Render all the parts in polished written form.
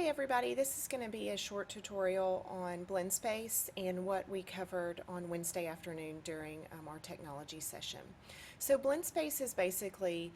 Hi everybody, this is going to be a short tutorial on Blendspace and what we covered on Wednesday afternoon during our technology session. So Blendspace is basically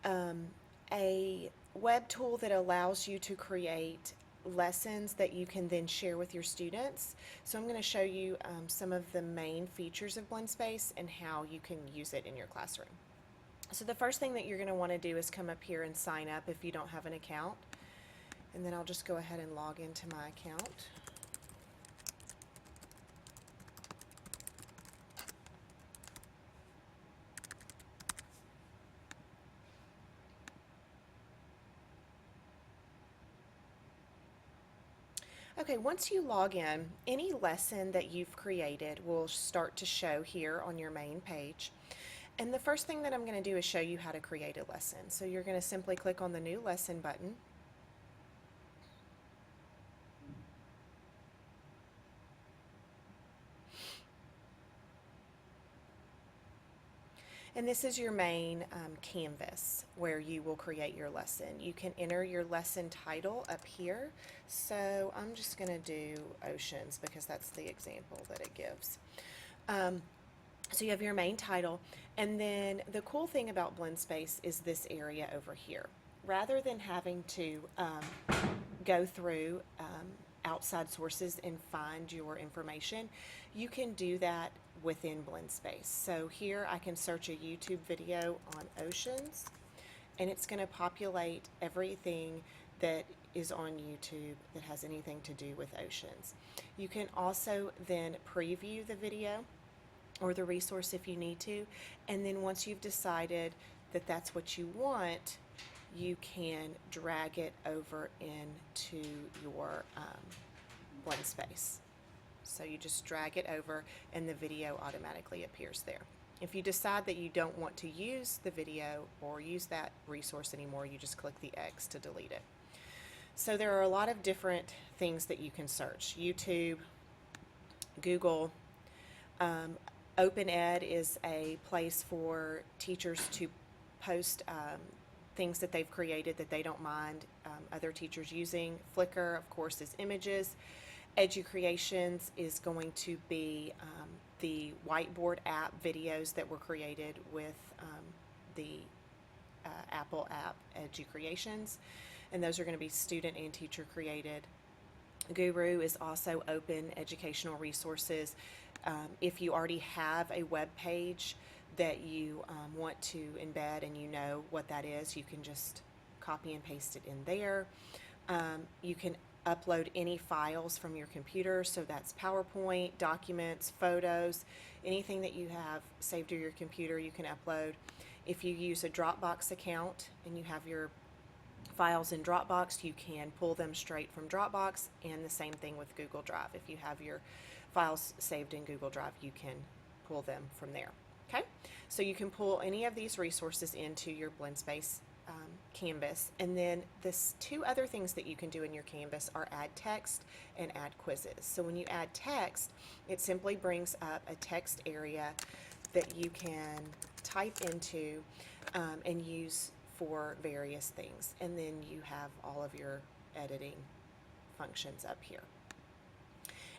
a web tool that allows you to create lessons that you can then share with your students. So I'm going to show you some of the main features of Blendspace and how you can use it in your classroom. So the first thing that you're going to want to do is come up here and sign up if you don't have an account. And then I'll just go ahead and log into my account. Okay, once you log in, any lesson that you've created will start to show here on your main page. And the first thing that I'm going to do is show you how to create a lesson. So you're going to simply click on the New Lesson button. And this is your main canvas where you will create your lesson. You can enter your lesson title up here. So I'm just going to do oceans because that's the example that it gives. So you have your main title, and then the cool thing about Blendspace is this area over here. Rather than having to go through outside sources and find your information, you can do that within Blendspace. So here I can search a YouTube video on oceans, and it's going to populate everything that is on YouTube that has anything to do with oceans. You can also then preview the video or the resource if you need to, and then once you've decided that that's what you want, you can drag it over into your Blendspace. So you just drag it over and the video automatically appears there. If you decide that you don't want to use the video or use that resource anymore, you just click the X to delete it. So there are a lot of different things that you can search. YouTube, Google, OpenEd is a place for teachers to post things that they've created that they don't mind other teachers using. Flickr, of course, is images. EduCreations is going to be the whiteboard app videos that were created with the Apple app EduCreations, and those are going to be student and teacher created. Guru is also open educational resources. If you already have a web page that you want to embed and you know what that is, you can just copy and paste it in there. You can upload any files from your computer, so that's PowerPoint, documents, photos, anything that you have saved to your computer you can upload. If you use a Dropbox account and you have your files in Dropbox, you can pull them straight from Dropbox, and the same thing with Google Drive. If you have your files saved in Google Drive, you can pull them from there. Okay, so you can pull any of these resources into your Blendspace canvas, and then this two other things that you can do in your canvas are add text and add quizzes. So when you add text, it simply brings up a text area that you can type into and use for various things, and then you have all of your editing functions up here.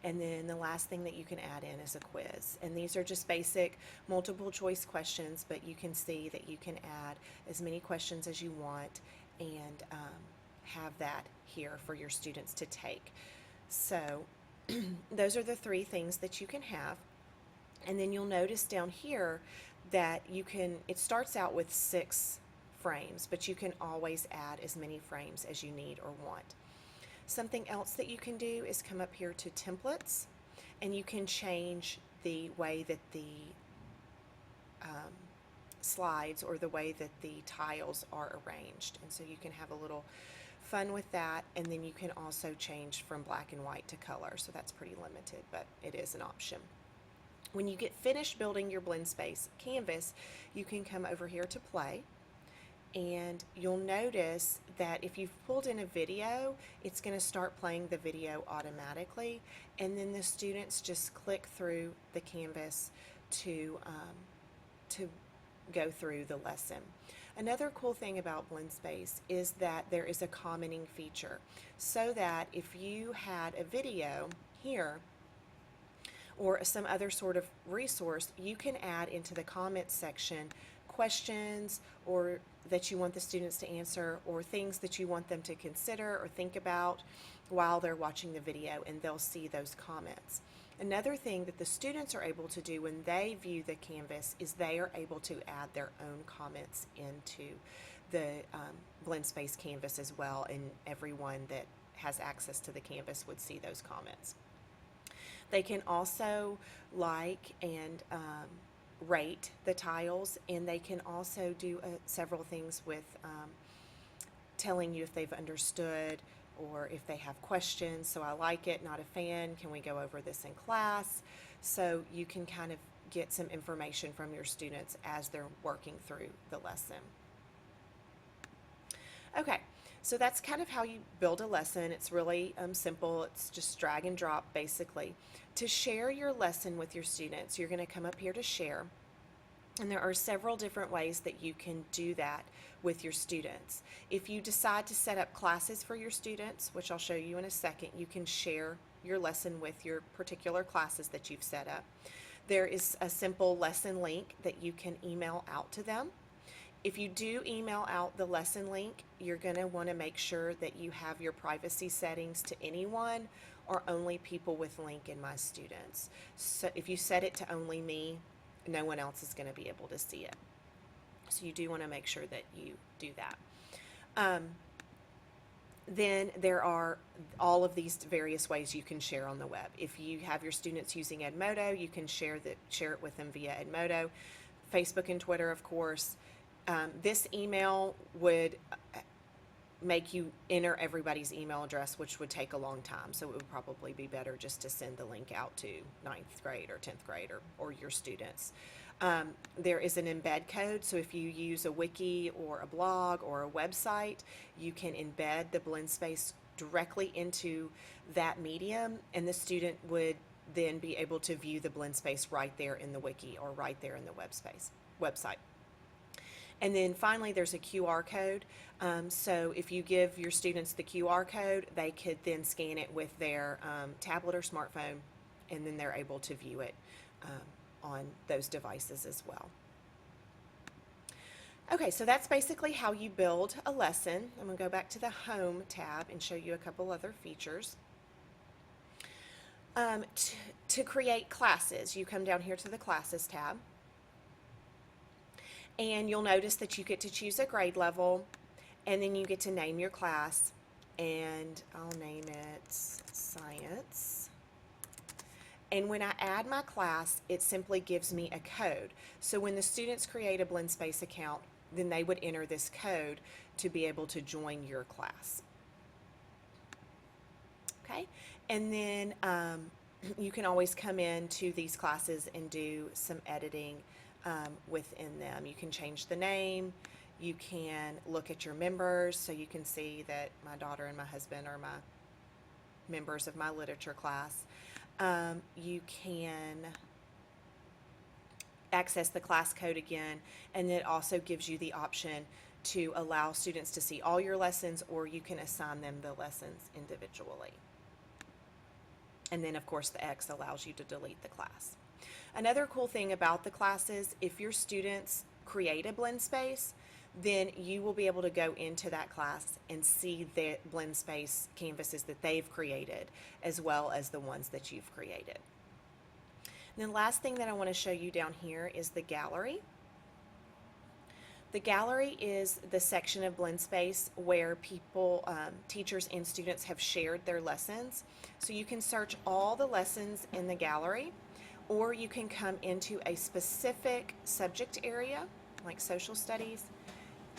And then the last thing that you can add in is a quiz. And these are just basic multiple choice questions, but you can see that you can add as many questions as you want and have that here for your students to take. So those are the three things that you can have. And then you'll notice down here that you can, it starts out with 6 frames, but you can always add as many frames as you need or want. Something else that you can do is come up here to templates, and you can change the way that the slides or the way that the tiles are arranged, and so you can have a little fun with that. And then you can also change from black and white to color, so that's pretty limited, but it is an option. When you get finished building your Blendspace canvas, you can come over here to play, and you'll notice that if you've pulled in a video, it's going to start playing the video automatically, and then the students just click through the canvas to go through the lesson. Another cool thing about Blendspace is that there is a commenting feature, so that if you had a video here or some other sort of resource, you can add into the comments section questions or that you want the students to answer, or things that you want them to consider or think about while they're watching the video, and they'll see those comments. Another thing that the students are able to do when they view the Canvas is they are able to add their own comments into the Blendspace Canvas as well, and everyone that has access to the Canvas would see those comments. They can also like and rate the tiles, and they can also do several things with telling you if they've understood or if they have questions. So I like it, not a fan, can we go over this in class? So you can kind of get some information from your students as they're working through the lesson. Okay, so that's kind of how you build a lesson. It's really simple. It's just drag and drop basically. To share your lesson with your students, you're going to come up here to share. And there are several different ways that you can do that with your students. If you decide to set up classes for your students, which I'll show you in a second, you can share your lesson with your particular classes that you've set up. There is a simple lesson link that you can email out to them. If you do email out the lesson link, you're going to want to make sure that you have your privacy settings to anyone or only people with link in my students. So if you set it to only me, no one else is going to be able to see it. So you do want to make sure that you do that. Then there are all of these various ways you can share on the web. If you have your students using Edmodo, you can share it with them via Edmodo, Facebook and Twitter, of course. This email would make you enter everybody's email address, which would take a long time. So it would probably be better just to send the link out to 9th grade or 10th grade or your students. There is an embed code, so if you use a wiki or a blog or a website, you can embed the Blendspace directly into that medium, and the student would then be able to view the Blendspace right there in the wiki or right there in the website. And then finally, there's a QR code. So if you give your students the QR code, they could then scan it with their tablet or smartphone, and then they're able to view it on those devices as well. Okay, so that's basically how you build a lesson. I'm going to go back to the Home tab and show you a couple other features. To create classes, you come down here to the Classes tab, and you'll notice that you get to choose a grade level, and then you get to name your class, and I'll name it Science. And when I add my class, it simply gives me a code. So when the students create a Blendspace account, then they would enter this code to be able to join your class. Okay, and then you can always come into these classes and do some editing within them. You can change the name, you can look at your members, so you can see that my daughter and my husband are my members of my literature class. You can access the class code again, and it also gives you the option to allow students to see all your lessons, or you can assign them the lessons individually. And then of course the X allows you to delete the class. Another cool thing about the classes, if your students create a Blendspace, then you will be able to go into that class and see the Blendspace canvases that they've created, as well as the ones that you've created. And the last thing that I want to show you down here is the gallery. The gallery is the section of Blendspace where people, teachers and students have shared their lessons. So you can search all the lessons in the gallery, or you can come into a specific subject area, like social studies,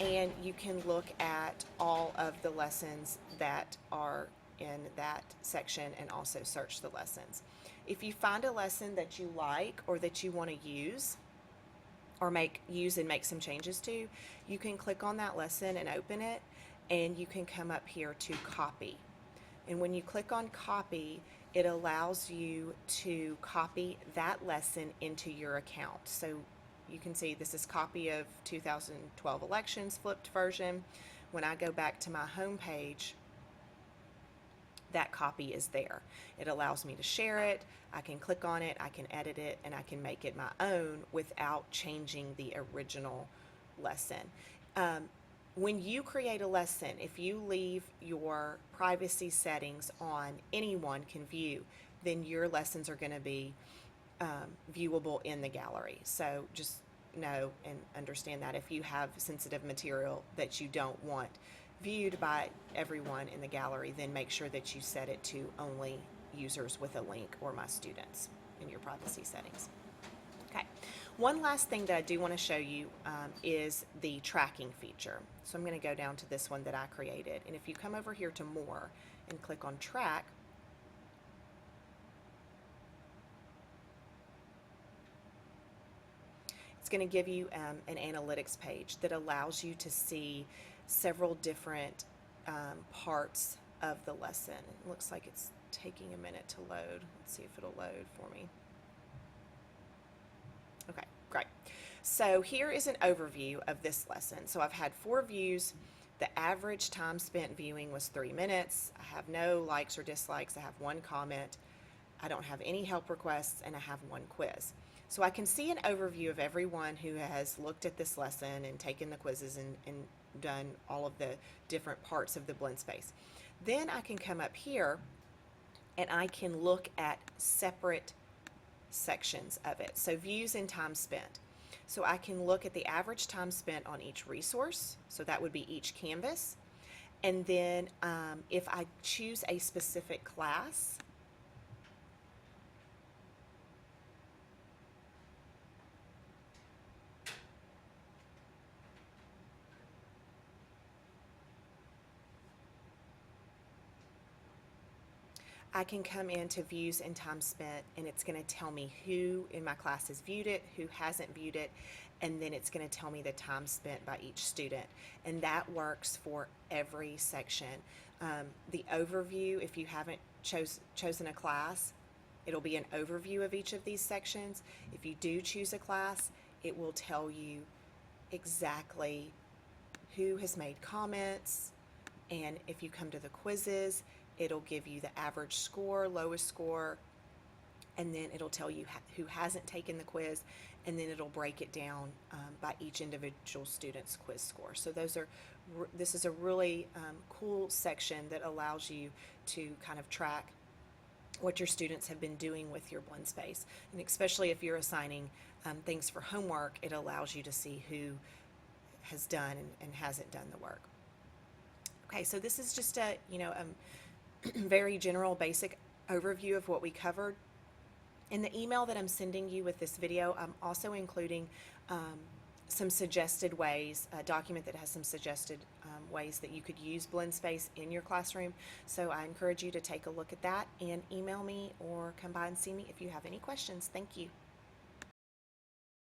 and you can look at all of the lessons that are in that section and also search the lessons. If you find a lesson that you like or that you want to use or use and make some changes to, you can click on that lesson and open it, and you can come up here to copy. And when you click on copy, it allows you to copy that lesson into your account. So you can see this is copy of 2012 elections, flipped version. When I go back to my home page, that copy is there. It allows me to share it. I can click on it, I can edit it, and I can make it my own without changing the original lesson. When you create a lesson, if you leave your privacy settings on, anyone can view, then your lessons are going to be viewable in the gallery. So just know and understand that if you have sensitive material that you don't want viewed by everyone in the gallery, then make sure that you set it to only users with a link or my students in your privacy settings. Okay, one last thing that I do want to show you is the tracking feature. So I'm going to go down to this one that I created, and if you come over here to more and click on track, it's going to give you an analytics page that allows you to see several different parts of the lesson. It looks like it's taking a minute to load. Let's see if it'll load for me. Okay, great. So here is an overview of this lesson. So I've had 4 views. The average time spent viewing was 3 minutes. I have no likes or dislikes. I have 1 comment. I don't have any help requests, and I have 1 quiz. So I can see an overview of everyone who has looked at this lesson and taken the quizzes and done all of the different parts of the Blendspace. Then I can come up here and I can look at separate sections of it. So views and time spent. So I can look at the average time spent on each resource. So that would be each canvas. And then if I choose a specific class, I can come into views and time spent, and it's going to tell me who in my class has viewed it, who hasn't viewed it, and then it's going to tell me the time spent by each student. And that works for every section. The overview, if you haven't chosen a class, it'll be an overview of each of these sections. If you do choose a class, it will tell you exactly who has made comments, and if you come to the quizzes, it'll give you the average score, lowest score, and then it'll tell you who hasn't taken the quiz, and then it'll break it down by each individual student's quiz score. So this is a really cool section that allows you to kind of track what your students have been doing with your Blendspace. And especially if you're assigning things for homework, it allows you to see who has done and hasn't done the work. Okay, so this is just a very general basic overview of what we covered. In the email that I'm sending you with this video, I'm also including some suggested ways, a document that has some suggested ways that you could use Blendspace in your classroom. So I encourage you to take a look at that and email me or come by and see me if you have any questions. Thank you.